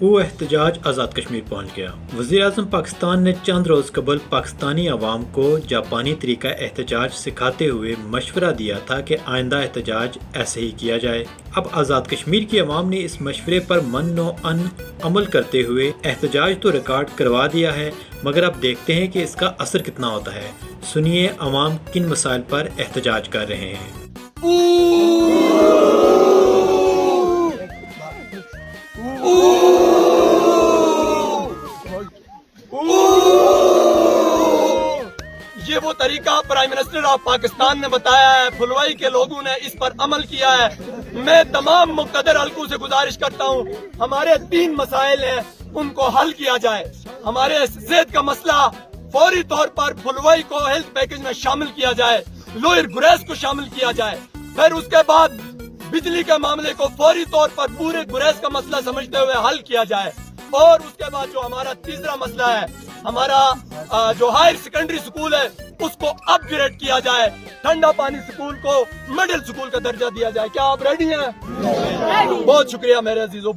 وہ احتجاج آزاد کشمیر پہنچ گیا۔ وزیر اعظم پاکستان نے چند روز قبل پاکستانی عوام کو جاپانی طریقہ احتجاج سکھاتے ہوئے مشورہ دیا تھا کہ آئندہ احتجاج ایسے ہی کیا جائے۔ اب آزاد کشمیر کی عوام نے اس مشورے پر من و عمل کرتے ہوئے احتجاج تو ریکارڈ کروا دیا ہے، مگر اب دیکھتے ہیں کہ اس کا اثر کتنا ہوتا ہے۔ سنیے عوام کن مسائل پر احتجاج کر رہے ہیں۔ یہ وہ طریقہ پرائم منسٹر آف پاکستان نے بتایا ہے، پھلوائی کے لوگوں نے اس پر عمل کیا ہے۔ میں تمام مقتدر حلقوں سے گزارش کرتا ہوں، ہمارے 3 مسائل ہیں، ان کو حل کیا جائے۔ ہمارے صحت کا مسئلہ فوری طور پر پھلوائی کو ہیلتھ پیکج میں شامل کیا جائے، لوئر گریز کو شامل کیا جائے، پھر اس کے بعد بجلی کے معاملے کو فوری طور پر پورے گریز کا مسئلہ سمجھتے ہوئے حل کیا جائے، اور اس کے بعد جو ہمارا تیسرا مسئلہ ہے، ہمارا جو ہائر سیکنڈری سکول ہے اس کو اپ گریڈ کیا جائے، ٹھنڈا پانی سکول کو مڈل سکول کا درجہ دیا جائے۔ کیا آپ ریڈی ہیں؟ بہت شکریہ میرے عزیزو۔